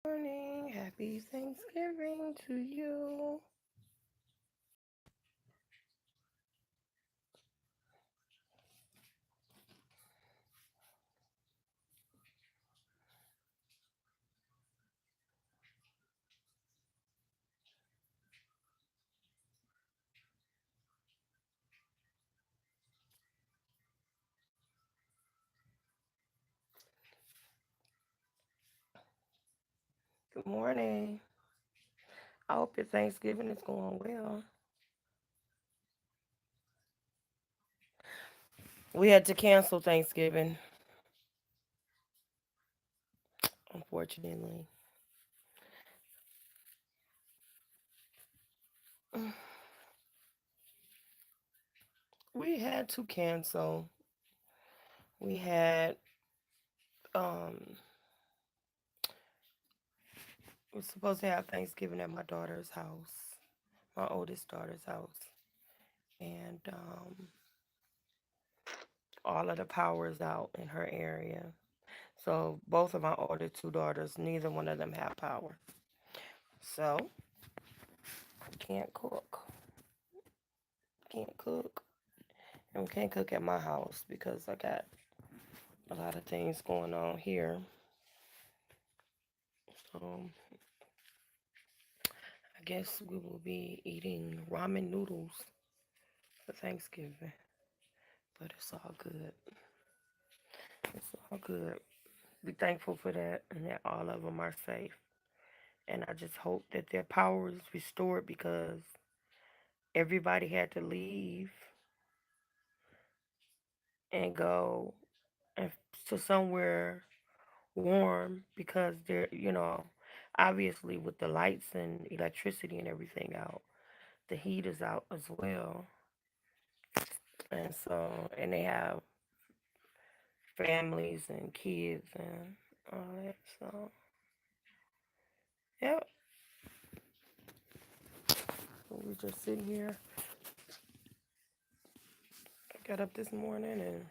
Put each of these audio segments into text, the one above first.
Morning. Happy Thanksgiving to you. Good morning. I hope your Thanksgiving is going well. We had to cancel Thanksgiving, unfortunately. We had to cancel. We had um we're supposed to have Thanksgiving at my daughter's house, my oldest daughter's house, and all of the power is out in her area. So both of my older two daughters, neither one of them have power. So can't cook. Can't cook. And we can't cook at my house because I got a lot of things going on here. So I guess we will be eating ramen noodles for Thanksgiving. But it's all good. It's all good. Be thankful for that and that all of them are safe. And I just hope that their power is restored because everybody had to leave and go and to somewhere warm because obviously with the lights and electricity and everything out, the heat is out as well. And so, and they have families and kids and all that. So, yep. So we're just sitting here. I got up this morning and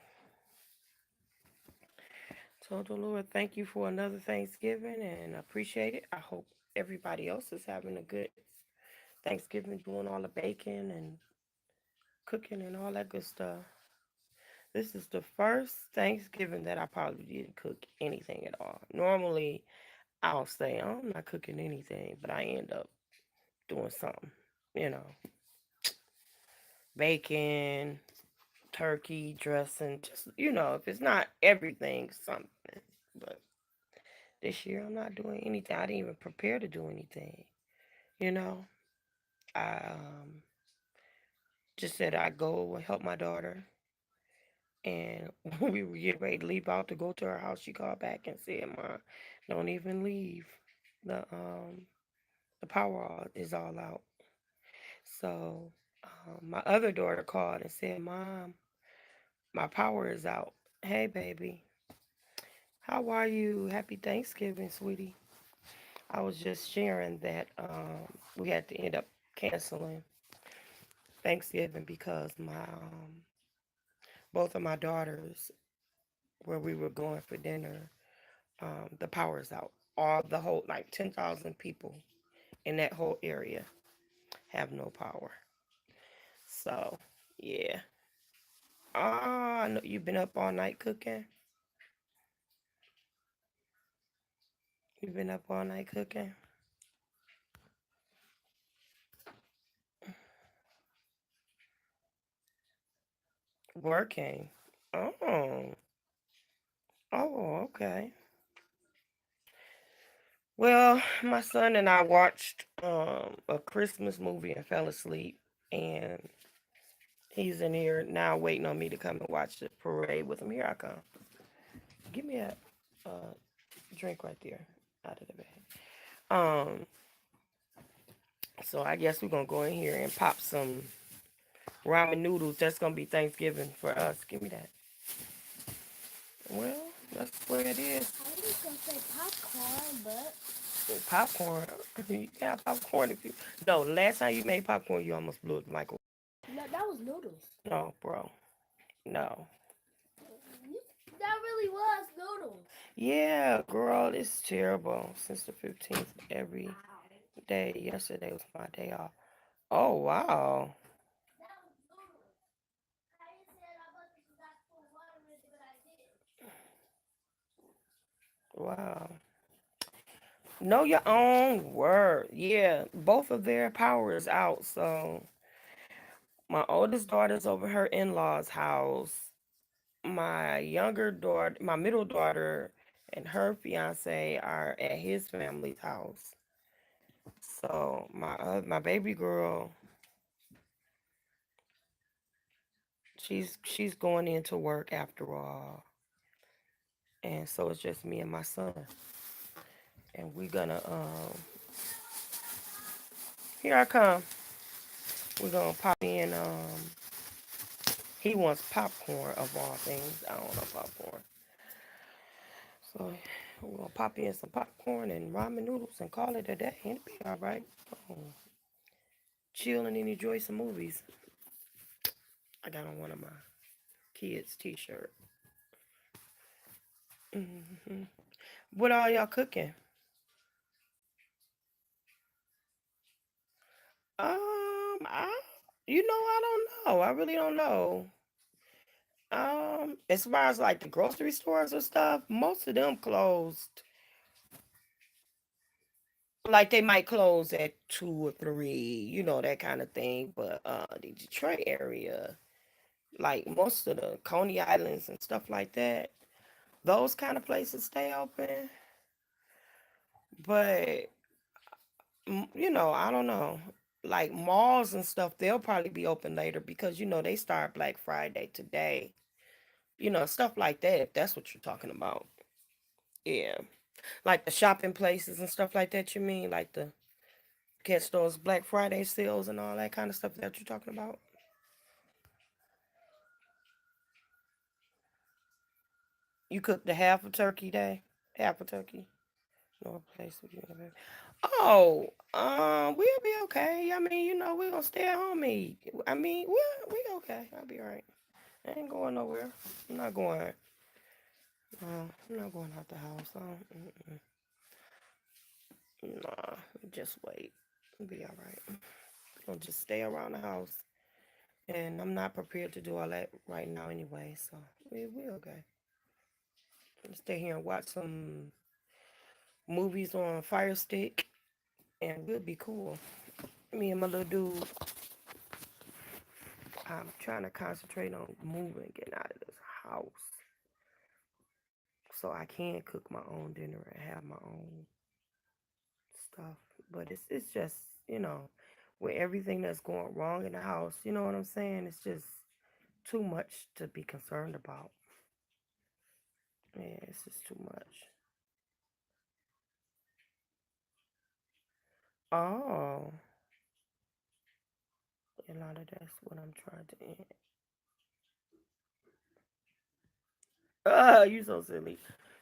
told the Lord, thank you for another Thanksgiving and I appreciate it. I hope everybody else is having a good Thanksgiving, doing all the baking and cooking and all that good stuff. This is the first Thanksgiving that I probably didn't cook anything at all. Normally, I'll say I'm not cooking anything, but I end up doing something. You know, bacon, turkey, dressing, just, if it's not everything, something. But this year, I'm not doing anything. I didn't even prepare to do anything. You know, I just said I'd go and help my daughter. And when we were getting ready to leave out to go to her house, she called back and said, "Ma, don't even leave. The um the is all out." So my other daughter called and said, "Mom, my power is out." Hey, baby, how are you? Happy Thanksgiving, sweetie. I was just sharing that we had to end up canceling Thanksgiving because my both of my daughters, where we were going for dinner, the power is out. All the whole, like 10,000 people in that whole area have no power. So, yeah. Ah, I know you've been up all night cooking. You've been up all night cooking. Working. Oh, oh, okay. Well, my son and I watched a Christmas movie and fell asleep, and he's in here now waiting on me to come and watch the parade with him. Here I come. Give me a uh, drink right there out of the bag. Um, so I guess we're gonna go in here and pop some ramen noodles. That's gonna be Thanksgiving for us. Give me that. Well, that's where it is. I was gonna say popcorn, but Popcorn. You can have popcorn if you. No, the last time you made popcorn, you almost blew it, Michael. no, that was noodles. No, bro. No. That really was noodles. Yeah, girl, it's terrible. Since the 15th, every Wow. day. Yesterday was my day off. Oh, wow. That was noodles. I said I wasn't forgot to put water in it, but I did. Wow. Know your own word. Yeah, both of their power is out. So my oldest daughter's over her in-laws' house. My younger daughter, my middle daughter, and her fiance are at his family's house. So my baby girl, she's going into work after all, and so it's just me and my son, and we gonna here I come. We're gonna pop in. He wants popcorn of all things. I don't know popcorn. So we're gonna pop in some popcorn and ramen noodles and call it a day. It'll be all right. Oh, chill and enjoy some movies. I got on one of my kids' t-shirt. Hmm. What all y'all cooking? I, I don't know. I really don't know. As far as like the grocery stores or stuff, most of them closed. Like they might close at 2 or 3, that kind of thing. But the Detroit area, like most of the Coney Islands and stuff like that, those kind of places stay open. But I don't know. Like malls and stuff, they'll probably be open later because they start Black Friday today. Stuff like that. If that's what you're talking about, yeah. Like the shopping places and stuff like that. You mean like the catch those Black Friday sales and all that kind of stuff that you're talking about? You cook the half a turkey day, half a turkey. No place with you. Oh, we'll be okay. I mean, we're gonna stay at home and eat. I mean, we okay. I'll be alright. I ain't going nowhere. I'm not going. I'm not going out the house. Nah, just wait. We'll be alright. We're gonna just stay around the house. And I'm not prepared to do all that right now anyway, so we okay. Stay here and watch some movies on Fire Stick, and we'll be cool. Me and my little dude, I'm trying to concentrate on moving, getting out of this house, so I can cook my own dinner and have my own stuff. But it's just you know, with everything that's going wrong in the house, you know what I'm saying? It's just too much to be concerned about. Yeah, it's just too much. Oh, a lot of that's what I'm trying to end. You so silly.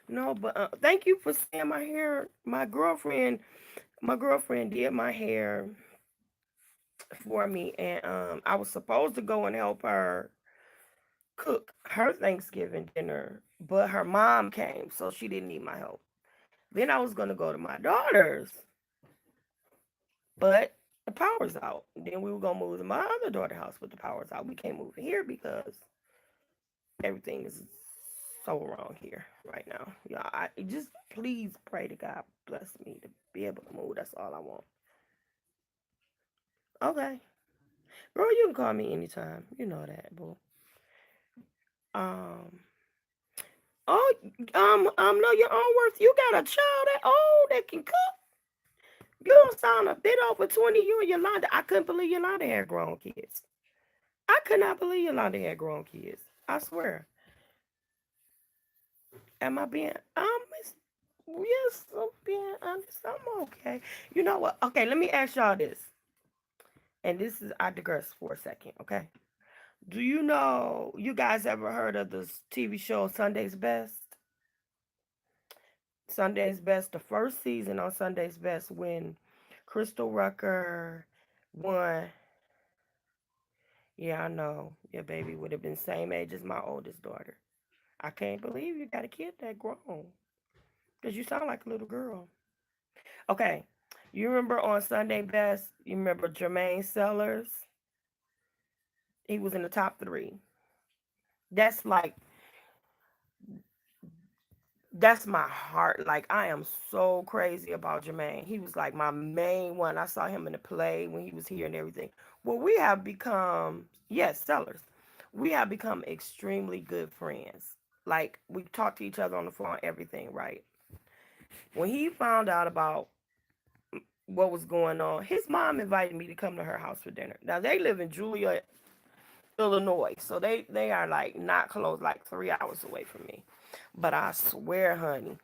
No, but thank you for saying my hair. My girlfriend did my hair for me, and I was supposed to go and help her cook her Thanksgiving dinner, but her mom came, so she didn't need my help. Then I was gonna go to my daughter's, but the power's out. Then we were gonna move to my other daughter's house, but the power's out. We can't move here because everything is so wrong here right now. Yeah, I just please pray to God bless me to be able to move. That's all I want. Okay, girl, you can call me anytime. You know that, boo. Um, oh, know your own worth. You got a child that old that can cook. You don't sound a bit over 20. You and Yolanda. I couldn't believe Yolanda had grown kids. I could not believe Yolanda had grown kids. I swear. Am I being yes, I'm being honest. I'm okay. You know what? Okay, let me ask y'all this. And this is I digress for a second, okay? Do you guys ever heard of this TV show Sunday's Best? Sunday's Best, the first season on Sunday's Best when Crystal Rucker won. Yeah, I know. Your baby would have been same age as my oldest daughter. I can't believe you got a kid that grown. Because you sound like a little girl. Okay. You remember on Sunday Best, you remember Jermaine Sellers? He was in the top three. That's like, that's my heart. Like, I am so crazy about Jermaine. He was like my main one. I saw him in the play when he was here and everything. Well, we have become, yes, Sellers. We have become extremely good friends. Like, we talk to each other on the phone, everything, right? When he found out about what was going on, his mom invited me to come to her house for dinner. Now they live in Julia, Illinois, so they are like not close, like 3 hours away from me. But I swear, honey,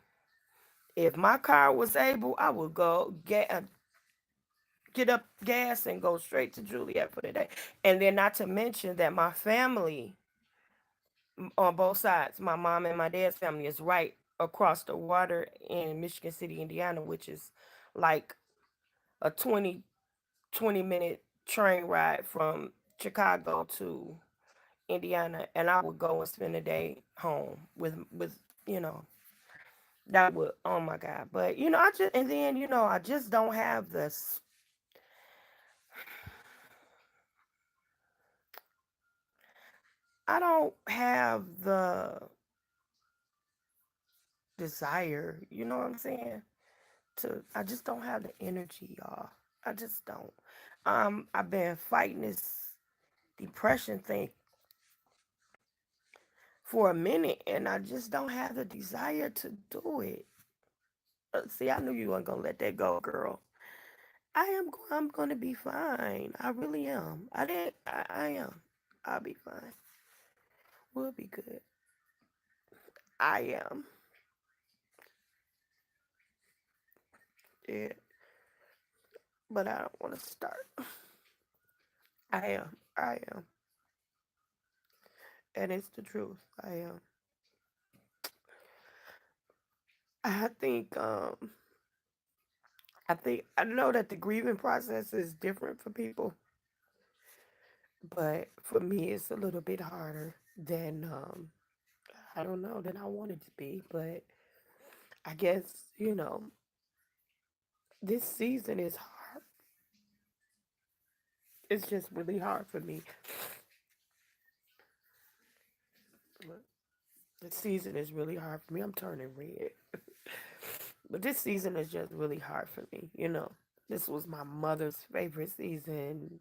if my car was able, I would go get up gas and go straight to Juliet for the day. And then not to mention that my family on both sides, my mom and my dad's family is right across the water in Michigan City, Indiana, which is like a 20 minute train ride from Chicago to Indiana, and I would go and spend a day home with you know that would, oh my god. But I just, and then I just don't have this. I don't have the desire. You know what I'm saying? To I just don't have the energy, y'all. I just don't. I've been fighting this depression thing for a minute, and I just don't have the desire to do it. See, I knew you weren't gonna let that go, girl. I'm gonna be fine. I really am. I did. I am. I'll be fine. We'll be good. I am. Yeah. But I don't want to start. I am. I am. And it's the truth. I am. I think. I know that the grieving process is different for people, but for me, it's a little bit harder than I don't know than I want it to be. But I guess this season is hard. It's just really hard for me. This season is really hard for me. I'm turning red. But this season is just really hard for me. This was my mother's favorite season.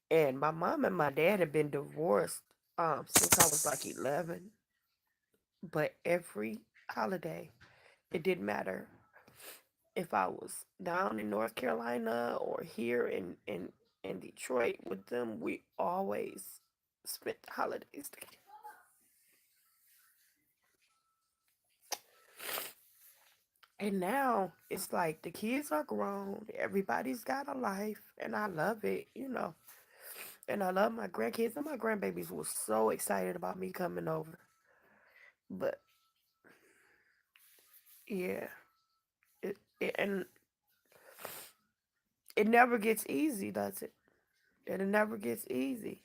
And my mom and my dad had been divorced since I was like 11. But every holiday, it didn't matter if I was down in North Carolina or here in Detroit with them, we always spent the holidays together. And now it's like the kids are grown, everybody's got a life, and I love it. And I love my grandkids, and my grandbabies were so excited about me coming over. But yeah, and it never gets easy, does it? And it never gets easy.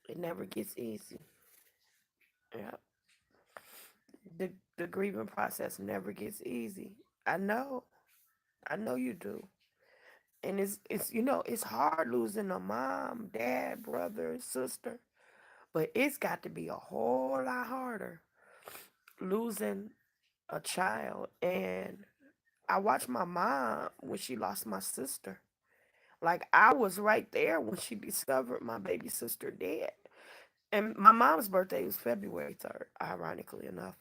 It never gets easy. Yeah, the grieving process never gets easy. I know, I know you do. And it's hard losing a mom, dad, brother, sister. But it's got to be a whole lot harder losing a child. And I watched my mom when she lost my sister. Like, I was right there when she discovered my baby sister dead. And my mom's birthday was February 3rd, ironically enough.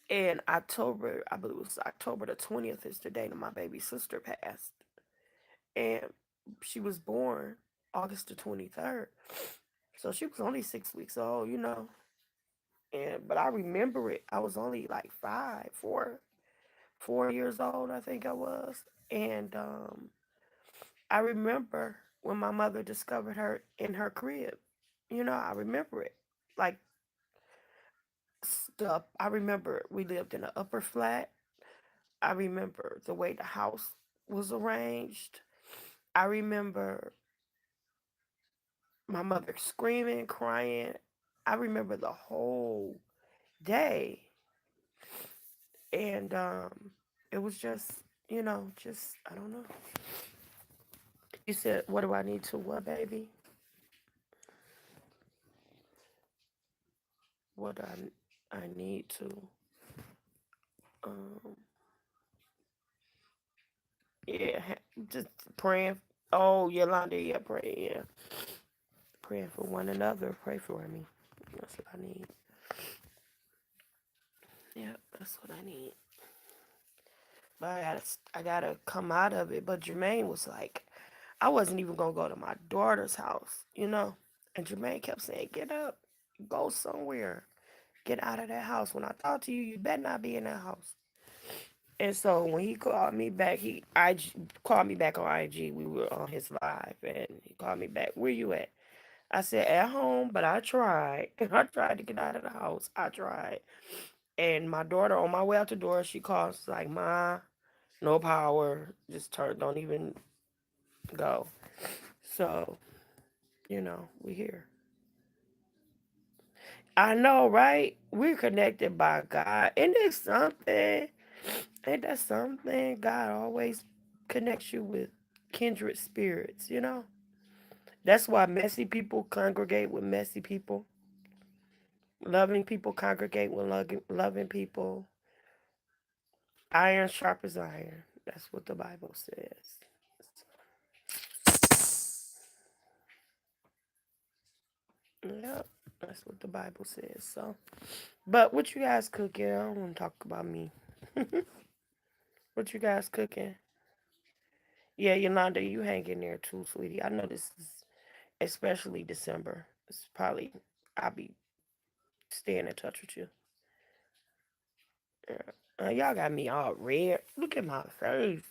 And October, I believe it was October the 20th, is the day that my baby sister passed. And she was born August the 23rd. So she was only 6 weeks old. But I remember it. I was only like 4 years old, I think I was. And I remember when my mother discovered her in her crib. I remember it. Like, stuff. I remember we lived in an upper flat. I remember the way the house was arranged. I remember My mother screaming, crying. I remember the whole day. And it was just, just, I don't know. You said, what do I need to, what, baby? What I need to, um, yeah, just praying. Oh, Yolanda, yeah, pray, yeah. Praying for one another. Pray for me. That's what I need. Yeah, that's what I need. But I gotta come out of it. But Jermaine was like, I wasn't even gonna go to my daughter's house. And Jermaine kept saying, "Get up, go somewhere, get out of that house. When I talk to you, you better not be in that house." And so when he called me back, called me back on IG. We were on his live, and he called me back. Where you at? I said at home, but I tried. I tried to get out of the house. I tried. And my daughter, on my way out the door, she calls like, "Ma, no power. Just turn. Don't even go." So we here. I know, right? We're connected by God. Isn't it something? Ain't that something? God always connects you with kindred spirits. That's why messy people congregate with messy people. Loving people congregate with loving people. Iron sharp as iron. That's what the Bible says. Yep, that's what the Bible says. So, but what you guys cooking? I don't want to talk about me. What you guys cooking? Yeah, Yolanda, you hang in there too, sweetie. I know this is especially December. It's probably I'll be staying in touch with you. Yeah. Y'all got me all red. Look at my face.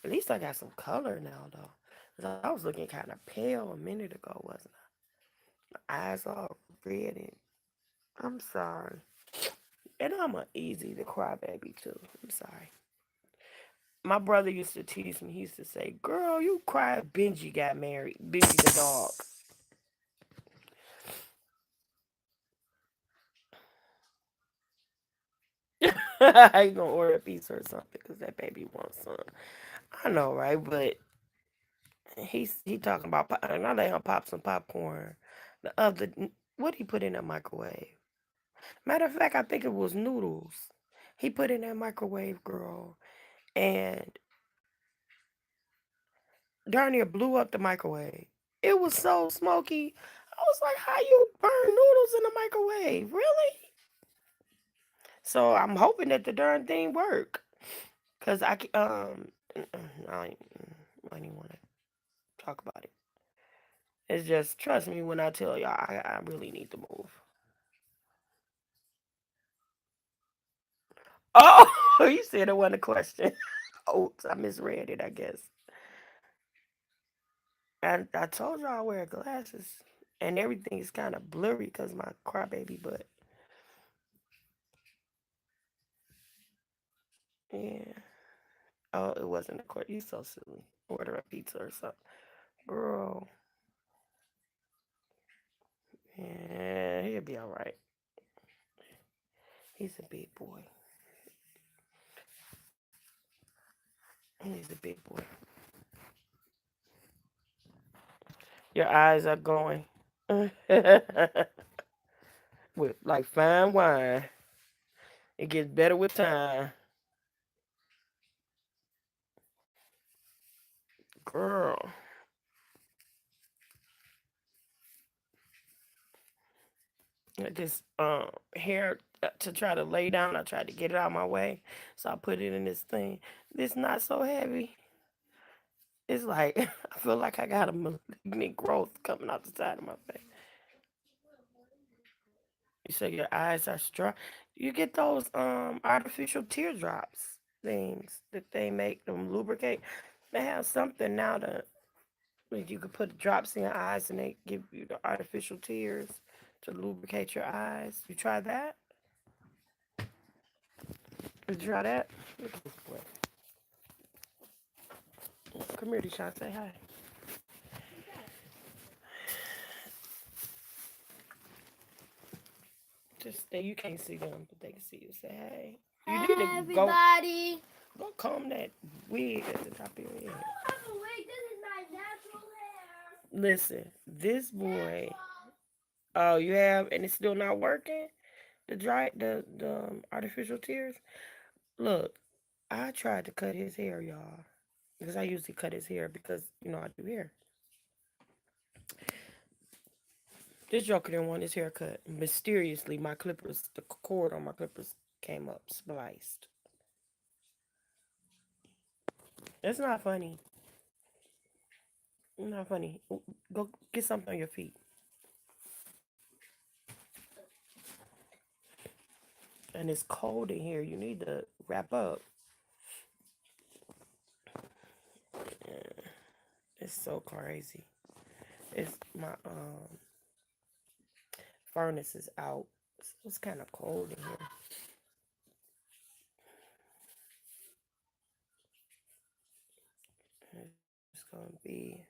At least I got some color now, though. 'Cause I was looking kind of pale a minute ago, wasn't I? My eyes all red and I'm sorry. And I'm a easy to cry baby too. I'm sorry. My brother used to tease me. He used to say, "Girl, you cry." Benji got married. Benji the dog. I ain't gonna order a pizza or something because that baby wants some. I know, right? But he talking about and I let him pop some popcorn. The other, what he put in that microwave? Matter of fact, I think it was noodles. He put in that microwave, girl, and darn near blew up the microwave. It was so smoky. I was like, "How you burn noodles in the microwave? Really?" So I'm hoping that the darn thing work, cause I ain't want to talk about it. It's just trust me when I tell y'all I really need to move. Oh, you said it wasn't a question. Oops, I misread it. I guess. And I told y'all I wear glasses, and everything is kind of blurry because my crybaby butt. Yeah. Oh, it wasn't a question. You so silly. Order a pizza or something, girl. Yeah, he'll be all right. He's a big boy. He's a big boy. Your eyes are going with like fine wine. It gets better with time, girl. This hair to try to lay down. I tried to get it out of my way, so I put it in this thing. This not so heavy. It's like I feel like I got a malignant growth coming out the side of my face. You say your eyes are dry. You get those artificial teardrops things that they make them lubricate. They have something now to like you could put drops in your eyes and they give you the artificial tears to lubricate your eyes. You try that? Did you try that? Look at this boy. Come here, Deshaun. Say hi. Just that you can't see them, but they can see you. Say, hey, you need to Hey go everybody. go comb that wig at the top of your head. I don't have a wig. This is my natural hair. Listen, this boy. Natural. Oh, you have, and it's still not working. The artificial tears. Look, I tried to cut his hair, y'all, because I usually cut his hair because I do hair. This joker didn't want his hair cut. Mysteriously, my clippers, the cord on my clippers came up spliced. It's not funny. It's not funny. Go get something on your feet. And it's cold in here. You need to wrap up. Yeah, it's so crazy. It's my furnace is out. So it's kind of cold in here. It's gonna be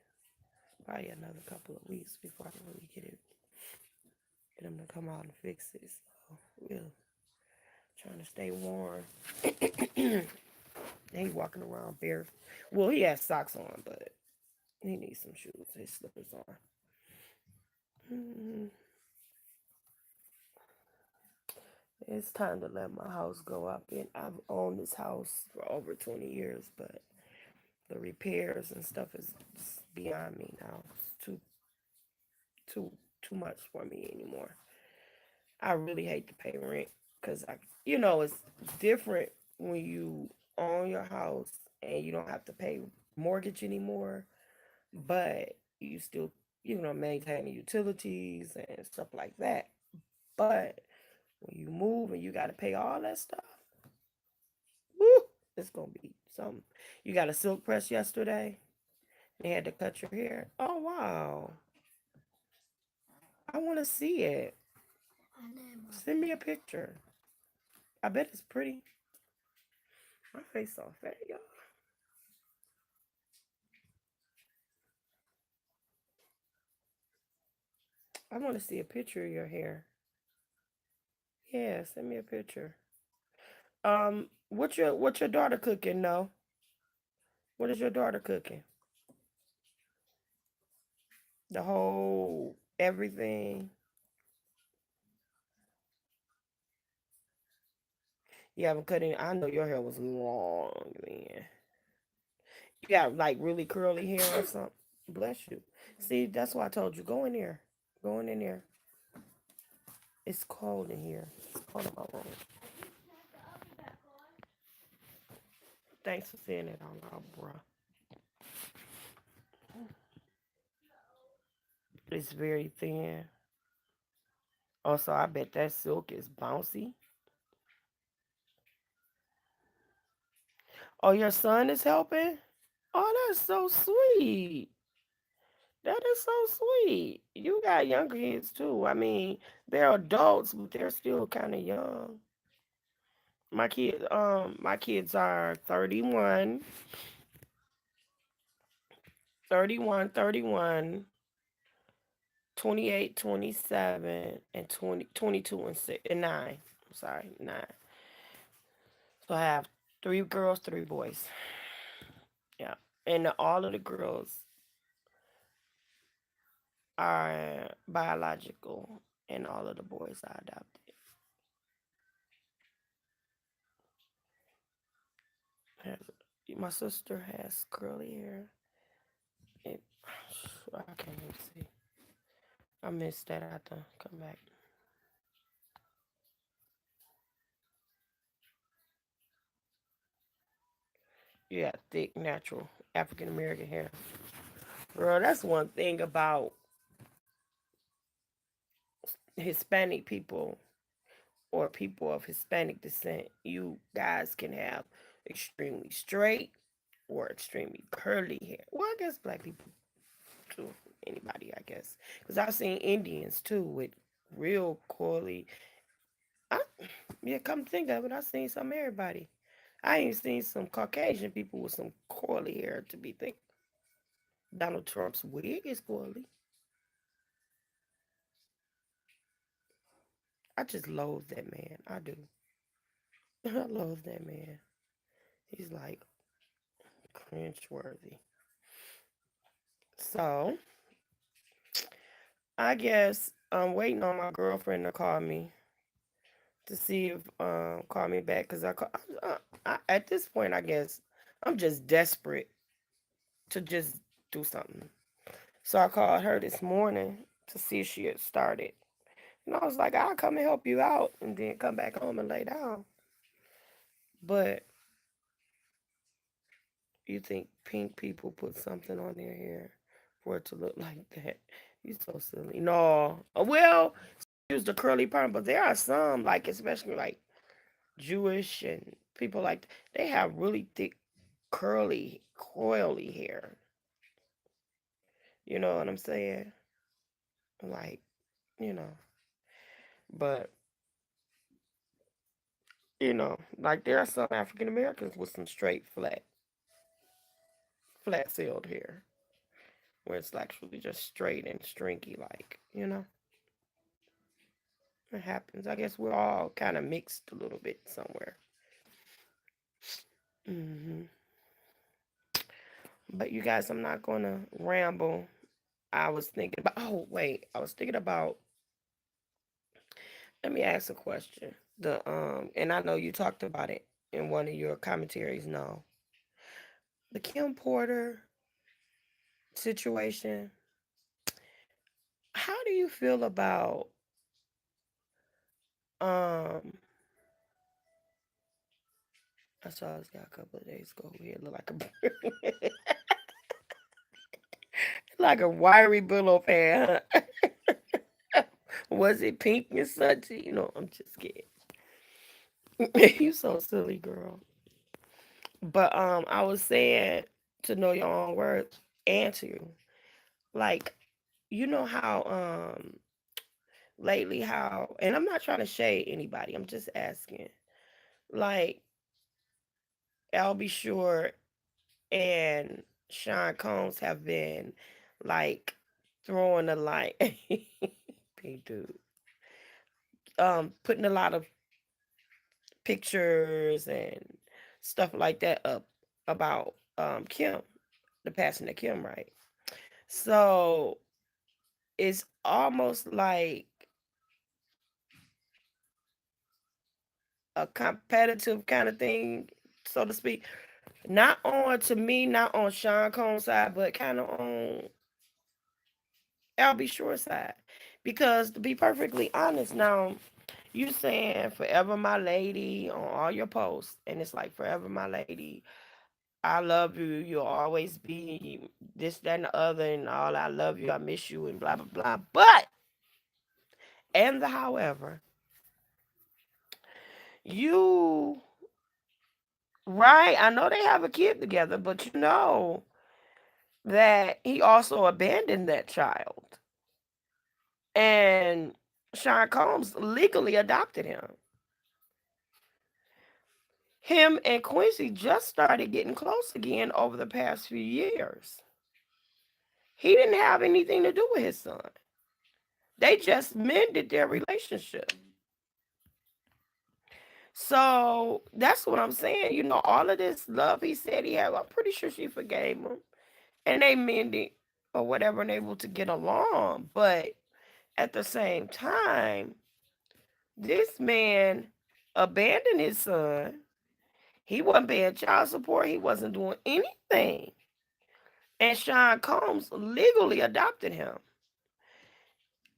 probably another couple of weeks before I can really get them to come out and fix it. So we're trying to stay warm. And he walking around bare. Well, he has socks on, but he needs some shoes. His slippers on. Mm, it's time to let my house go up. And I've owned this house for over 20 years, but the repairs and stuff is beyond me now. It's too too much for me anymore. I really hate to pay rent because it's different when you own your house and you don't have to pay mortgage anymore, but you still maintain the utilities and stuff like that. But when you move and you got to pay all that stuff, woo, it's gonna be something. You got a silk press yesterday. They had to cut your hair. Oh wow, I want to see it. Send me a picture. I bet it's pretty. My face all fat, y'all. I want to see a picture of your hair. Yeah, send me a picture. What's your daughter cooking? No, what is your daughter cooking? The whole everything. You haven't cut any. I know your hair was long then. You got like really curly hair or something. Bless you. See, that's why I told you go in there. Go in there. It's cold in here. It's cold in my room. Thanks for saying it out loud, bro. It's very thin. Also, I bet that silk is bouncy. Oh, your son is helping? Oh, that's so sweet. That is so sweet. You got young kids too. I mean, they're adults, but they're still kind of young. My kids are 31, 31, 31, 28, 27, and 20, 22 and 6 and 9. I'm sorry, 9. So I have 3 girls, 3 boys. Yeah. And all of the girls are biological and all of the boys are adopted. My sister has curly hair. It, I can't even see. I missed that. I have to come back. Yeah, thick, natural African American hair. Girl, that's one thing about Hispanic people or people of Hispanic descent. You guys can have extremely straight or extremely curly hair. Well, I guess black people too. Anybody, I guess. Because I've seen Indians too with real curly. I, yeah, come to think of it, I've seen some everybody. I ain't seen some Caucasian people with some curly hair to be think. Donald Trump's wig is curly. I just loathe that man. I do. I loathe that man. He's like cringe worthy. So I guess I'm waiting on my girlfriend to call me to see if call me back because at this point I guess I'm just desperate to just do something. So I called her this morning to see if she had started. And I was like, I'll come and help you out and then come back home and lay down. But you think pink people put something on their hair for it to look like that? You so silly. No. Well, use the curly perm, but there are some, like especially like Jewish and people like they have really thick, curly, coily hair. You know what I'm saying? Like, you know. But like there are some African Americans with some straight flat sealed hair, where it's actually just straight and stringy, like. It happens. I guess we're all kind of mixed a little bit somewhere. hmm But you guys, I'm not gonna ramble. I was thinking about. Oh wait, I was thinking about. Let me ask a question. And I know you talked about it in one of your commentaries. No, the Kim Porter situation. How do you feel about um? I saw this guy a couple of days ago. He looked like a like a wiry billow fan. Was it pink and such? I'm just kidding. You so silly, girl. But I was saying to know your own words and to you. Like, you know how lately how and I'm not trying to shade anybody, I'm just asking. Like I'll be sure and Sean Combs have been like throwing a like big dude. Putting a lot of pictures and stuff like that up about Kim, the passing of Kim, right? So it's almost like a competitive kind of thing, so to speak. Not on to me, not on Sean Combs' side, but kind of on Albie Shore's side. Because to be perfectly honest, now you saying "Forever My Lady" on all your posts, and it's like "Forever My Lady." I love you. You'll always be this, that, and the other, and all. I love you. I miss you, and blah blah blah. But and the however, you right? I know they have a kid together, but you know that he also abandoned that child, and Sean Combs legally adopted him. Him and Quincy just started getting close again over the past few years. He didn't have anything to do with his son. They just mended their relationship. So that's what I'm saying. All of this love he said he had, I'm pretty sure she forgave him. And they mended or whatever and able to get along. But at the same time, this man abandoned his son. He wasn't paying child support. He wasn't doing anything. And Sean Combs legally adopted him.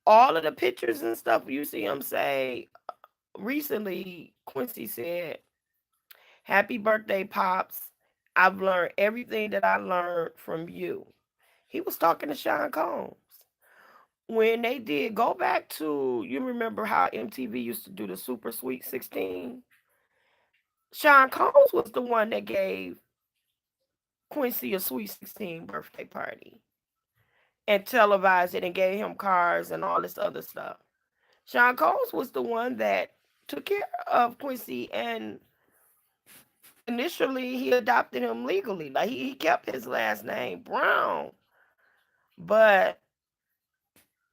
All of the pictures and stuff you see him say recently, Quincy said, "Happy birthday, Pops. I've learned everything that I learned from you." He was talking to Sean Combs. When they did go back to, you remember how MTV used to do the Super Sweet 16? Sean Combs was the one that gave Quincy a Sweet 16 birthday party and televised it and gave him cars and all this other stuff. Sean Combs was the one that took care of Quincy, and initially he adopted him legally. Like he kept his last name Brown, but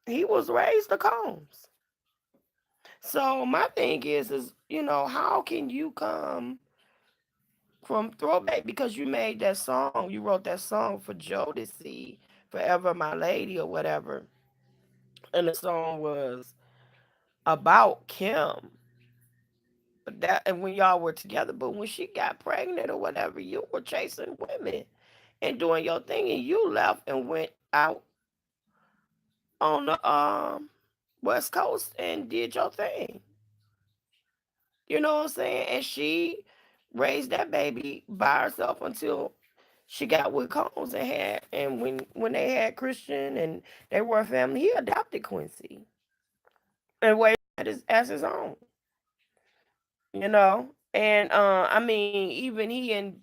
he was raised the Combs. So my thing is how can you come from throwback because you made that song, you wrote that song for Joe to see, Forever My Lady or whatever, and the song was about Kim. That and when y'all were together, but when she got pregnant or whatever, you were chasing women and doing your thing, and you left and went out on the West Coast and did your thing. You know what I'm saying? And she raised that baby by herself until she got with Combs and when they had Christian and they were a family, he adopted Quincy and raised as his own. You know, and I mean, even he and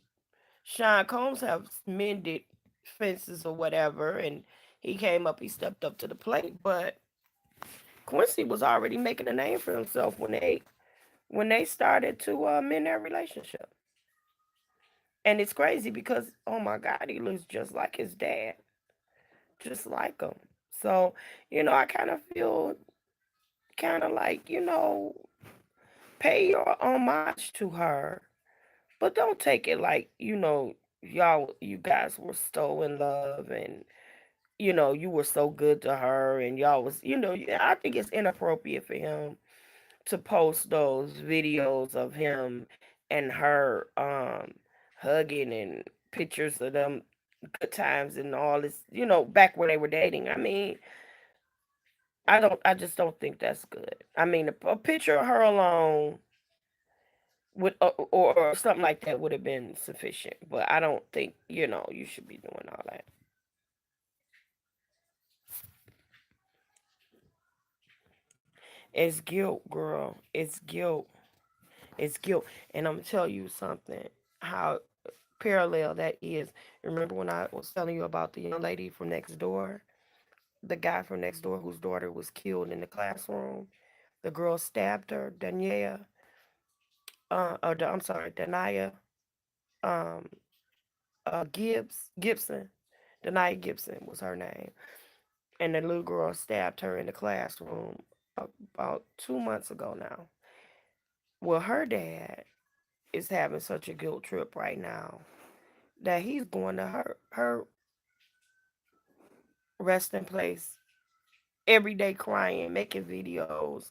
Sean Combs have mended fences or whatever, and he came up, he stepped up to the plate, but Quincy was already making a name for himself when they started to mend their relationship. And it's crazy because oh my God, he looks just like his dad, just like him. So I kind of feel kind of like pay your homage to her, but don't take it like you guys were so in love and you were so good to her and y'all was I think it's inappropriate for him to post those videos of him and her hugging and pictures of them good times and all this, back when they were dating. I mean, I just don't think that's good. I mean, a picture of her alone would or something like that would have been sufficient, but I don't think, you should be doing all that. It's guilt, girl. It's guilt. It's guilt. And I'm gonna tell you something. How parallel that is. Remember when I was telling you about the young lady from next door? The guy from next door whose daughter was killed in the classroom. The girl stabbed her, Daniela. I'm sorry, Dania. Um, Gibson. Dania Gibson was her name. And the little girl stabbed her in the classroom about 2 months ago now. Well, her dad is having such a guilt trip right now that he's going to her resting place every day crying, making videos,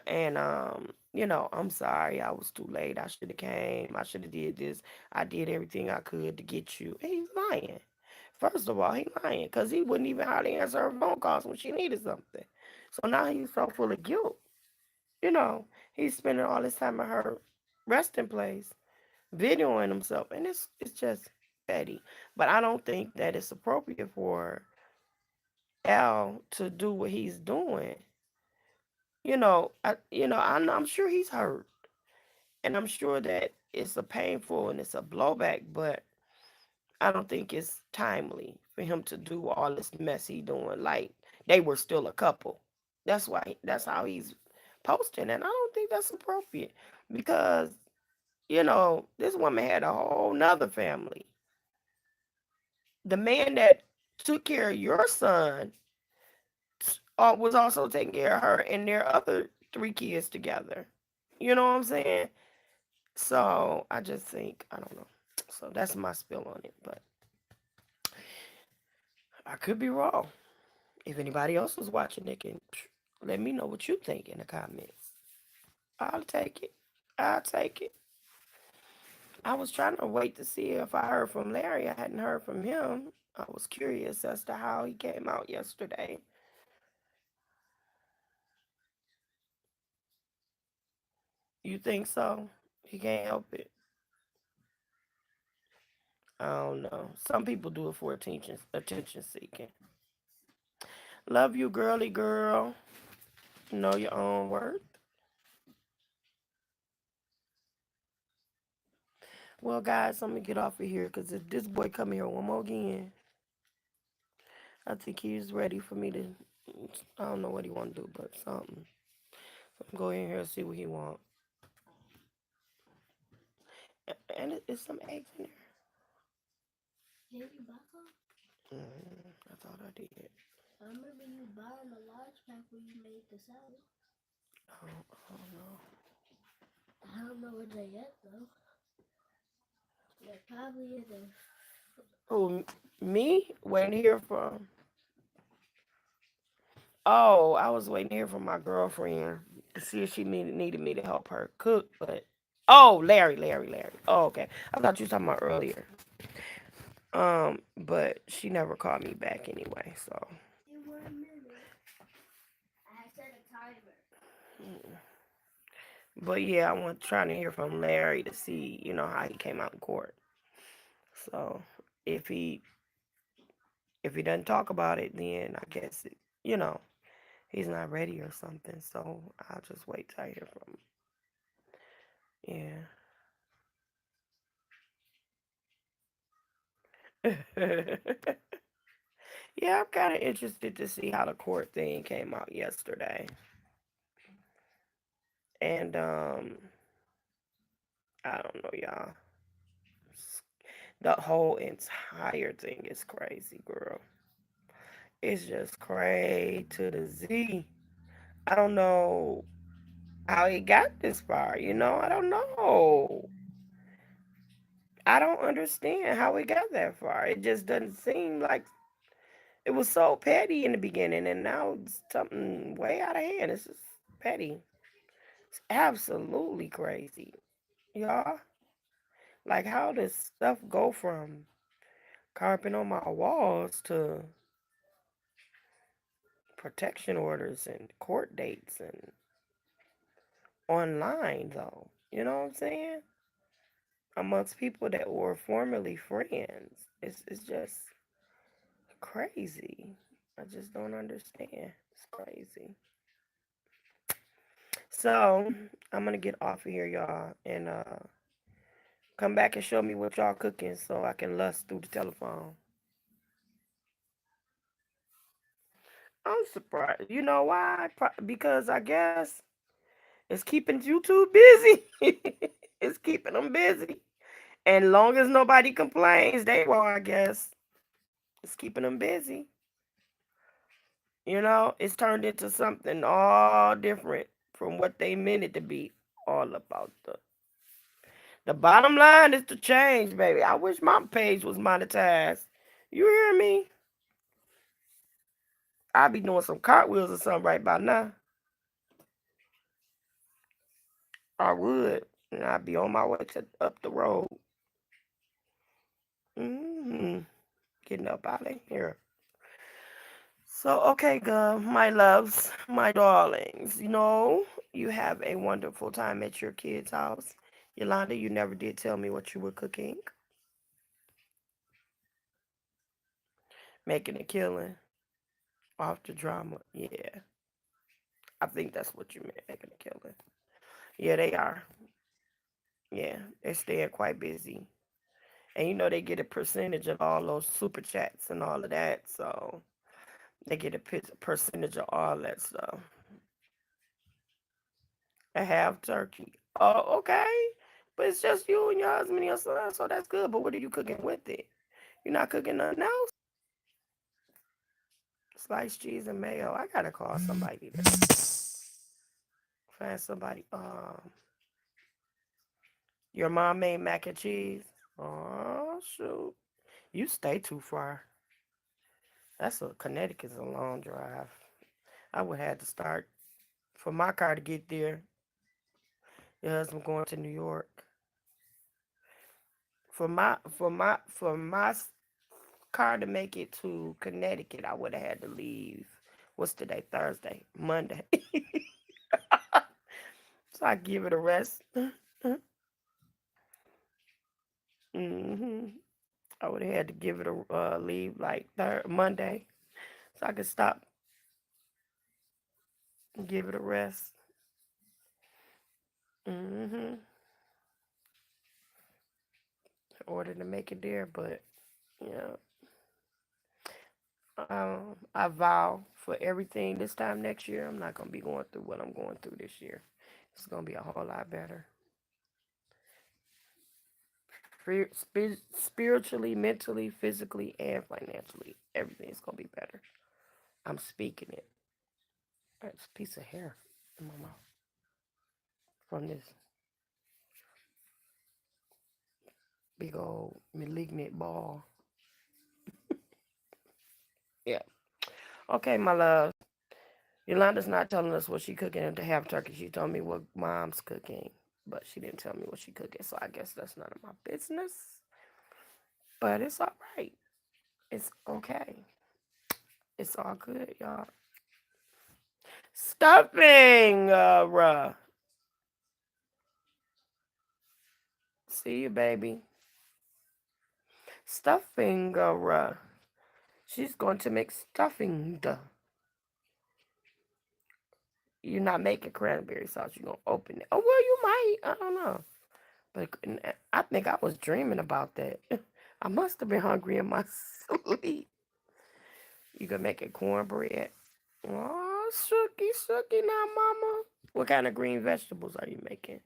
and I'm sorry, I was too late. I should have came. I should have did this. I did everything I could to get you. And he's lying. First of all, he lying because he wouldn't even hardly answer her phone calls when she needed something. So now he's so full of guilt. He's spending all his time at her resting place, videoing himself, and it's just petty. But I don't think that it's appropriate for Al to do what he's doing. I'm sure he's hurt, and I'm sure that it's a painful and it's a blowback, but I don't think it's timely for him to do all this mess he doing. Like they were still a couple. That's how he's posting, and I don't think that's appropriate because this woman had a whole nother family. The man that took care of your son was also taking care of her and their other three kids together. You know what I'm saying? So I just think I don't know. So that's my spill on it, but I could be wrong. If anybody else was watching, they can let me know what you think in the comments. I'll take it. I'll take it. I was trying to wait to see if I heard from Larry. I hadn't heard from him. I was curious as to how he came out yesterday. You think so? He can't help it. I don't know. Some people do it for attention seeking. Love you, girly girl. Know your own worth. Well, guys, I'm gonna get off of here because if this boy come here one more again, I think he's ready for me to. I don't know what he want to do, but something. So I'm go in here and see what he want. And it's some eggs in Did you back up? there. I thought I did. I remember you buying a large pack when you made the salad. I don't know. I don't know where they at though. They're probably in the. Who, me? Waiting to hear from. Oh, I was waiting to hear from my girlfriend to see if she needed me to help her cook, but oh, Larry. Oh, okay. I thought you were talking about earlier. But she never called me back anyway, so. 1 minute. I set a timer. But yeah, I want trying to hear from Larry to see, how he came out in court. So if he if he doesn't talk about it, then I guess he's not ready or something. So I'll just wait till I hear from him. Yeah. Yeah, I'm kind of interested to see how the court thing came out yesterday. And I don't know, y'all. The whole entire thing is crazy, girl. It's just crazy to the Z. I don't know how it got this far, I don't know. I don't understand how it got that far. It just doesn't seem like it was so petty in the beginning, and now it's something way out of hand. It's just petty. It's absolutely crazy, y'all. Like, how does stuff go from carpet on my walls to protection orders and court dates and online, though? You know what I'm saying? Amongst people that were formerly friends. It's just crazy. I just don't understand. It's crazy. So I'm gonna get off of here, y'all, and come back and show me what y'all cooking so I can lust through the telephone. I'm surprised. You know why? Because I guess it's keeping YouTube busy. It's keeping them busy. And long as nobody complains, they will, I guess. It's keeping them busy. It's turned into something all different from what they meant it to be. All about the bottom line is to change, baby. I wish my page was monetized. You hear me? I'd be doing some cartwheels or something right by now. I would. And I'd be on my way to up the road. hmm Getting up out of here. So, okay, girl, my loves, my darlings, you have a wonderful time at your kid's house. Yolanda, you never did tell me what you were cooking. Making a killing off the drama. Yeah, I think that's what you meant, making a killing. Yeah, they are. Yeah, they're staying quite busy. And they get a percentage of all those super chats and all of that. So they get a percentage of all that stuff. A half turkey. Oh, okay. But it's just you and your husband and your son, so that's good. But what are you cooking with it? You're not cooking nothing else? Sliced cheese and mayo. I gotta call somebody to find somebody. Your mom made mac and cheese. Oh shoot. You stay too far. That's Connecticut's a long drive. I would have to start for my car to get there. Your husband going to New York. For my car to make it to Connecticut, I would have had to leave. What's today? Thursday, Monday. So I give it a rest. hmm I would have had to give it a leave like Monday, so I could stop and give it a rest. In order to make it there, but yeah, I vow for everything this time next year, I'm not gonna be going through what I'm going through this year. It's gonna be a whole lot better. Spiritually, mentally, physically, and financially. Everything's gonna be better. I'm speaking it. That's a piece of hair in my mouth. from this big old malignant ball. Yeah. Okay, my love. Yolanda's not telling us what she cooking to have turkey. She told me what mom's cooking, but she didn't tell me what she cooking. So I guess that's none of my business. But it's all right. It's okay. It's all good, y'all. Stuffing. See you, baby. Stuffing. She's going to make stuffing. Duh. You're not making cranberry sauce. You're gonna open it. Oh well, you might. I don't know. But I think I was dreaming about that. I must have been hungry in my sleep. You can make it cornbread. Oh, shucky, shucky now, mama. What kind of green vegetables are you making?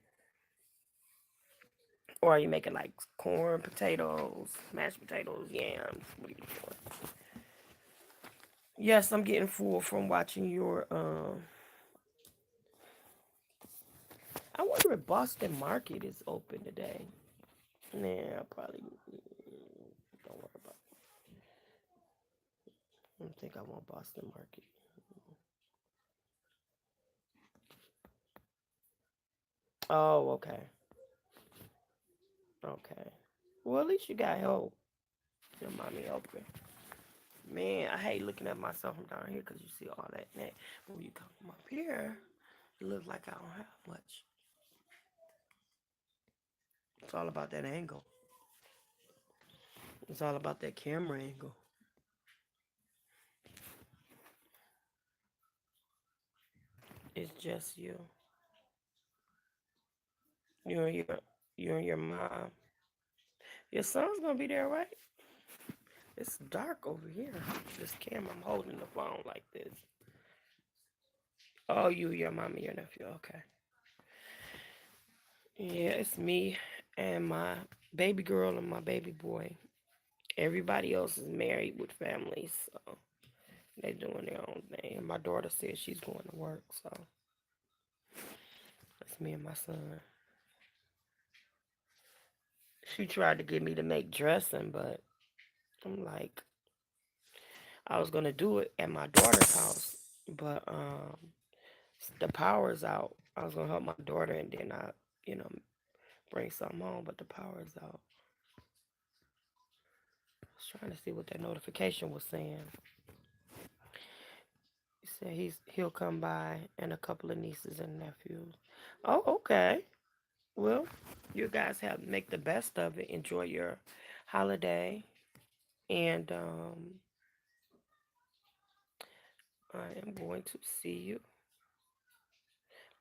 Or are you making like corn, potatoes, mashed potatoes, yams? What are you doing? Yes, I'm getting full from watching your. I wonder if Boston Market is open today. Nah, probably. Don't worry about it. I don't think I want Boston Market. Oh, okay. Okay. Well, at least you got help. Your mommy open. Man, I hate looking at myself from down here because you see all that neck. But when you come up here, it looks like I don't have much. It's all about that angle. It's all about that camera angle. It's just you. You and your you and your mom. Your son's gonna be there, right? It's dark over here. This camera, I'm holding the phone like this. Oh, you, your mom, and your nephew. Okay. Yeah, it's me and my baby girl and my baby boy. Everybody else is married with families, so they doing their own thing. And my daughter said she's going to work, so it's me and my son. She tried to get me to make dressing, but I'm like, I was gonna do it at my daughter's house, but the power's out. I was gonna help my daughter, and then you know, bring something home, but the power's out. I was trying to see what that notification was saying. He said he'll come by and a couple of nieces and nephews. Oh, okay. Well, you guys have make the best of it. Enjoy your holiday, and I am going to see you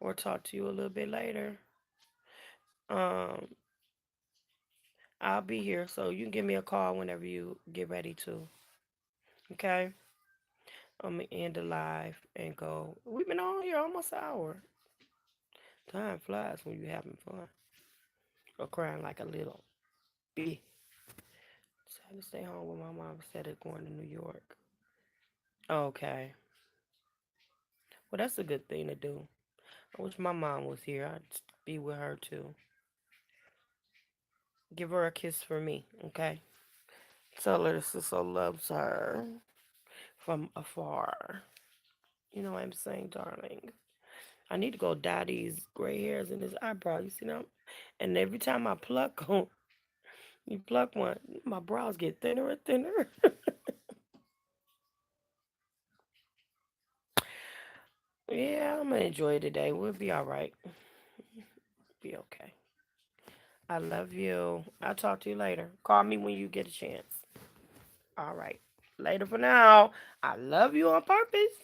or talk to you a little bit later. Um, I'll be here, so you can give me a call whenever you get ready to. Okay, I'm gonna end the live and go. We've been on here almost an hour. Time flies when you're having fun or crying like a little bee. Decided to stay home with my mom instead of going to New York. Okay, well that's a good thing to do. I wish my mom was here. I'd be with her too. Give her a kiss for me, okay? Tell her sister loves her from afar. You know what I'm saying, darling? I need to go dye these gray hairs in his eyebrow. You see them? And every time I pluck one, you pluck one, my brows get thinner and thinner. Yeah, I'm gonna enjoy it today. We'll be all right. Be okay. I love you. I'll talk to you later. Call me when you get a chance. All right. Later for now. I love you on purpose.